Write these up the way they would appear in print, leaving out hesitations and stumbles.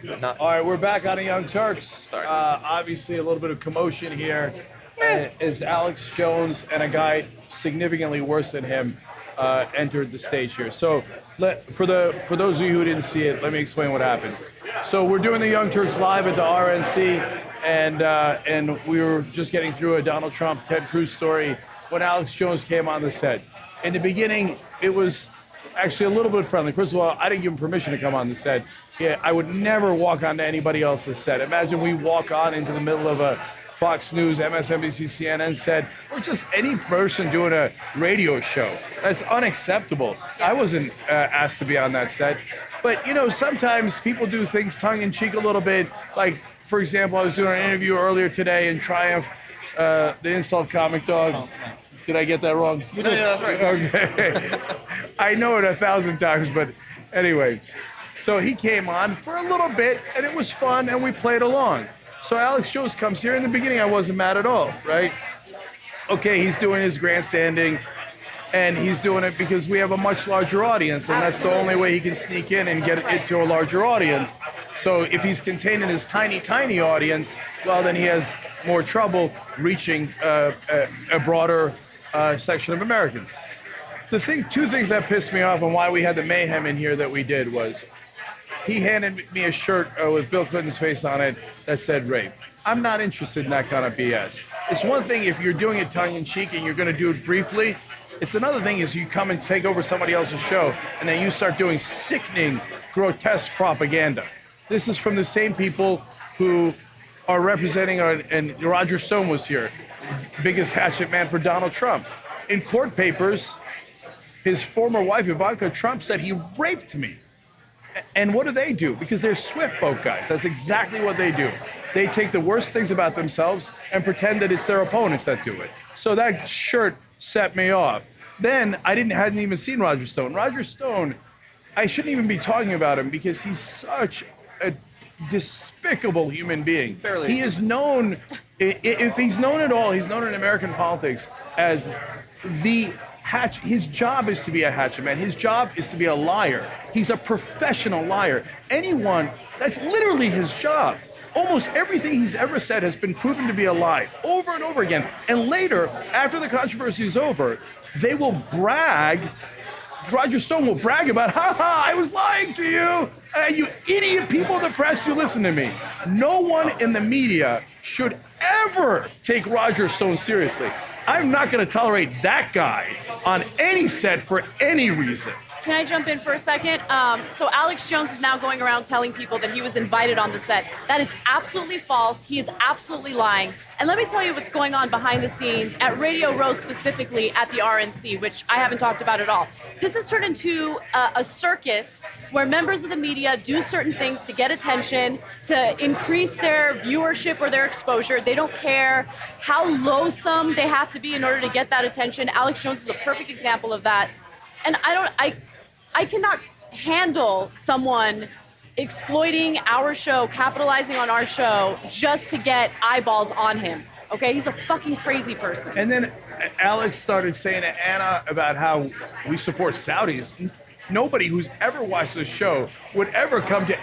Not. All right, we're back on the Young Turks. Sorry. Obviously, a little bit of commotion here as Alex Jones and a guy significantly worse than him entered the stage here. So, for those of you who didn't see it, let me explain what happened. So, we're doing the Young Turks live at the RNC, and we were just getting through a Donald Trump, Ted Cruz story when Alex Jones came on the set. In the beginning, it was actually a little bit friendly. First of all, I didn't give him permission to come on the set. Yeah, I would never walk onto anybody else's set. Imagine we walk on into the middle of a Fox News, MSNBC, CNN set, or just any person doing a radio show. That's unacceptable. I wasn't asked to be on that set. But, you know, sometimes people do things tongue-in-cheek a little bit. Like, for example, I was doing an interview earlier today in Triumph, the insult comic dog. Did I get that wrong? No, that's right. Okay. I know it 1,000 times, but anyway. So he came on for a little bit, and it was fun, and we played along. So Alex Jones comes here. In the beginning, I wasn't mad at all, right? Okay, he's doing his grandstanding, and he's doing it because we have a much larger audience, and that's the only way he can sneak in and get it to a larger audience. So if he's contained in his tiny, tiny audience, well, then he has more trouble reaching a broader section of Americans. Two things that pissed me off and why we had the mayhem in here that we did was he handed me a shirt with Bill Clinton's face on it that said rape. I'm not interested in that kind of BS. It's one thing if you're doing it tongue-in-cheek and you're going to do it briefly. It's another thing is you come and take over somebody else's show and then you start doing sickening, grotesque propaganda. This is from the same people who are representing, and Roger Stone was here, biggest hatchet man for Donald Trump. In court papers, his former wife, Ivanka Trump, said he raped me. And what do? Because they're swift boat guys. That's exactly what they do. They take the worst things about themselves and pretend that it's their opponents that do it. So that shirt set me off. Then I hadn't even seen Roger Stone. Roger Stone, I shouldn't even be talking about him because he's such a despicable human being. He is known, if he's known at all, he's known in American politics as his job is to be a hatchet man. His job is to be a liar. He's a professional liar. That's literally his job. Almost everything he's ever said has been proven to be a lie over and over again. And later, after the controversy is over, they will brag. Roger Stone will brag about, I was lying to you. You idiot people in the press, you listen to me. No one in the media should ever take Roger Stone seriously. I'm not going to tolerate that guy on any set for any reason. Can I jump in for a second? So Alex Jones is now going around telling people that he was invited on the set. That is absolutely false. He is absolutely lying. And let me tell you what's going on behind the scenes at Radio Row, specifically at the RNC, which I haven't talked about at all. This has turned into a circus where members of the media do certain things to get attention, to increase their viewership or their exposure. They don't care how loathsome they have to be in order to get that attention. Alex Jones is a perfect example of that. And I cannot handle someone exploiting our show, capitalizing on our show, just to get eyeballs on him. Okay, he's a fucking crazy person. And then Alex started saying to Anna about how we support Saudis. Nobody who's ever watched this show would ever come to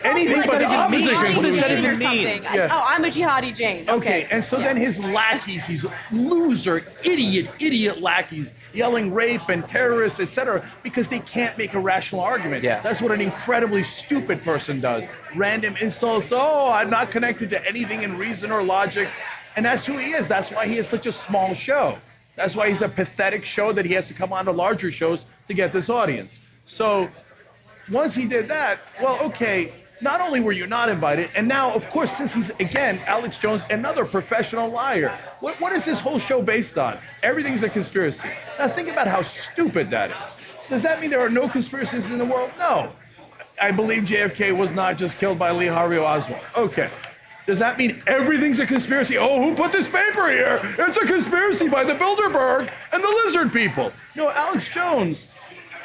anything but the opposite conclusion. What does that even mean? Yeah. Oh, I'm a jihadi Jane. Okay, and so then his lackeys, these loser, idiot lackeys, yelling rape and terrorists, etc., because they can't make a rational argument. Yeah. That's what an incredibly stupid person does. Random insults, I'm not connected to anything in reason or logic. And that's who he is. That's why he has such a small show. That's why he's a pathetic show that he has to come on to larger shows to get this audience. So once he did that, well, okay, not only were you not invited, and now, of course, since he's, again, Alex Jones, another professional liar. What is this whole show based on? Everything's a conspiracy. Now think about how stupid that is. Does that mean there are no conspiracies in the world? No. I believe JFK was not just killed by Lee Harvey Oswald. Okay. Does that mean everything's a conspiracy? Oh, who put this paper here? It's a conspiracy by the Bilderberg and the lizard people. No, Alex Jones,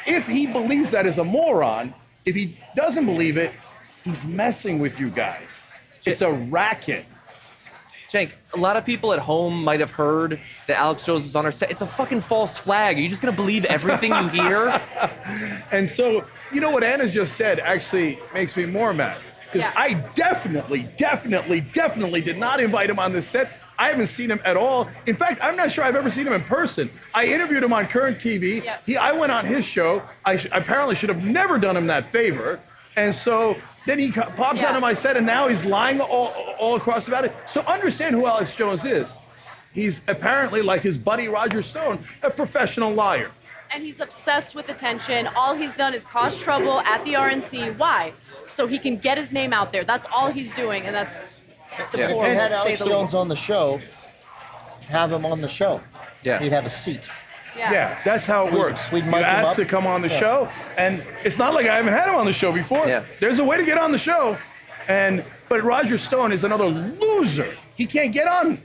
if he believes that is a moron, if he doesn't believe it, he's messing with you guys. It's a racket. Cenk, a lot of people at home might have heard that Alex Jones is on our set. It's a fucking false flag. Are you just going to believe everything you hear? And so, you know what Anna's just said actually makes me more mad. because Yeah. I definitely did not invite him on this set. I haven't seen him at all. In fact, I'm not sure I've ever seen him in person. I interviewed him on Current TV. Yeah. I went on his show. I apparently should have never done him that favor. And so then he pops Yeah. onto my set, and now he's lying all across about it. So understand who Alex Jones is. He's apparently, like his buddy Roger Stone, a professional liar. And he's obsessed with attention. All he's done is cause trouble at the RNC. Why? So he can get his name out there. That's all he's doing, and that's deplorable, If we had to say Alex the Jones least. on the show, have him on the show. Yeah. He'd have a seat. Yeah, that's how it works. we'd You mic him asked up. to come on the Yeah. show, and it's not like I haven't had him on the show before. Yeah. There's a way to get on the show, but Roger Stone is another loser. He can't get on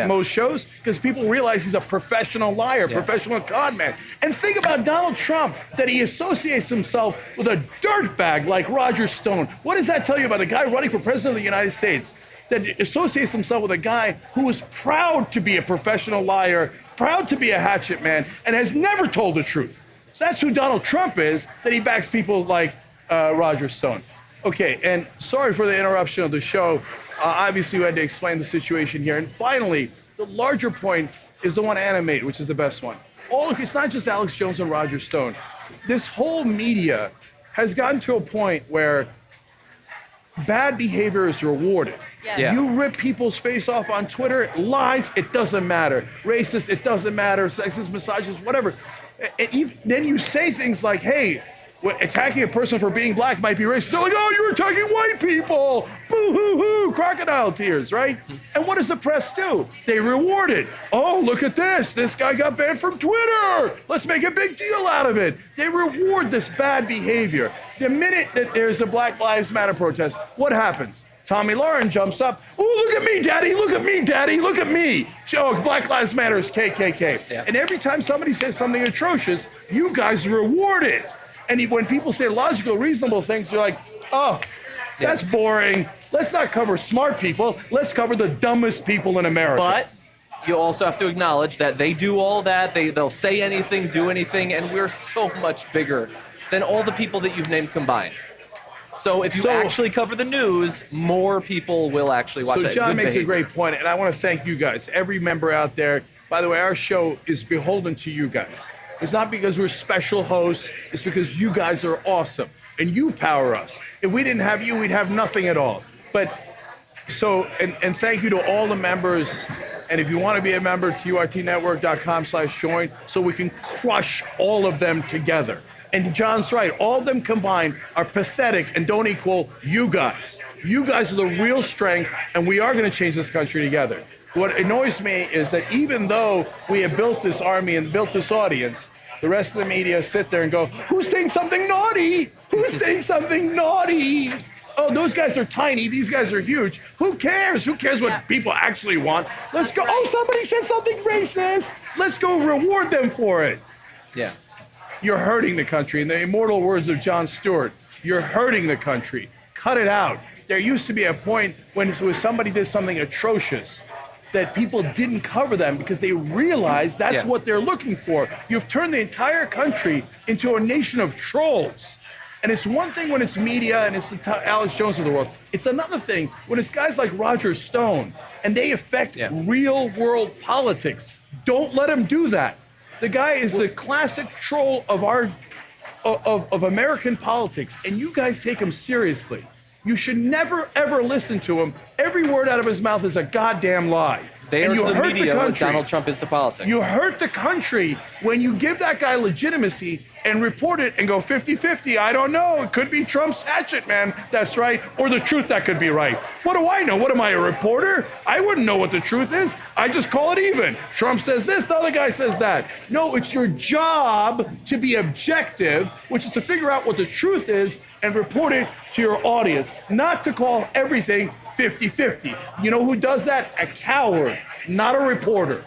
most shows because people realize he's a professional liar, professional con man. And think about Donald Trump, that he associates himself with a dirtbag like Roger Stone. What does that tell you about a guy running for president of the United States that associates himself with a guy who is proud to be a professional liar, proud to be a hatchet man, and has never told the truth? So that's who Donald Trump is, that he backs people like Roger Stone. Okay, and sorry for the interruption of the show. Obviously, we had to explain the situation here. And finally, the larger point is the one animate, which is the best one. It's not just Alex Jones and Roger Stone. This whole media has gotten to a point where bad behavior is rewarded. Yes. Yeah. You rip people's face off on Twitter, lies, it doesn't matter. Racist, it doesn't matter. Sexist, misogynist, whatever. And then you say things like, hey, attacking a person for being black might be racist. They're like, oh, you're attacking white people. Boo hoo hoo, crocodile tears, right? And what does the press do? They reward it. Oh, look at this. This guy got banned from Twitter. Let's make a big deal out of it. They reward this bad behavior. The minute that there's a Black Lives Matter protest, what happens? Tommy Lauren jumps up. Oh, look at me, daddy. Look at me, daddy. Look at me. Oh, Black Lives Matter is KKK. Yeah. And every time somebody says something atrocious, you guys reward it. And when people say logical, reasonable things, you're like, oh, that's boring. Let's not cover smart people. Let's cover the dumbest people in America. But you also have to acknowledge that they do all that. They'll say anything, do anything, and we're so much bigger than all the people that you've named combined. So if you actually cover the news, more people will actually watch it. So John Good makes a behavior. great point, and I want to thank you guys, every member out there. By the way, our show is beholden to you guys. It's not because we're special hosts. It's because you guys are awesome, and you power us. If we didn't have you, we'd have nothing at all. But and thank you to all the members. And if you want to be a member, turtnetwork.com/join, so we can crush all of them together. And John's right. All of them combined are pathetic and don't equal you guys. You guys are the real strength, and we are going to change this country together. What annoys me is that even though we have built this army and built this audience, the rest of the media sit there and go, who's saying something naughty? Who's saying something naughty? Oh, those guys are tiny. These guys are huge. Who cares? Who cares what people actually want? Let's go. Oh, somebody said something racist. Let's go reward them for it. Yeah. You're hurting the country. In the immortal words of Jon Stewart, you're hurting the country. Cut it out. There used to be a point when somebody did something atrocious that people didn't cover them because they realized that's what they're looking for. You've turned the entire country into a nation of trolls. And it's one thing when it's media and it's the Alex Jones of the world. It's another thing when it's guys like Roger Stone and they affect real world politics. Don't let him do that. The guy is the classic troll of of American politics, and you guys take him seriously. You should never, ever listen to him. Every word out of his mouth is a goddamn lie. They and are you to the hurt media the what country. Donald Trump is to politics. You hurt the country when you give that guy legitimacy and report it and go 50-50. I don't know. It could be Trump's hatchet, man. That's right. Or the truth, that could be right. What do I know? What am I, a reporter? I wouldn't know what the truth is. I just call it even. Trump says this, the other guy says that. No, it's your job to be objective, which is to figure out what the truth is and report it to your audience, not to call everything 50-50. You know who does that? A coward, not a reporter.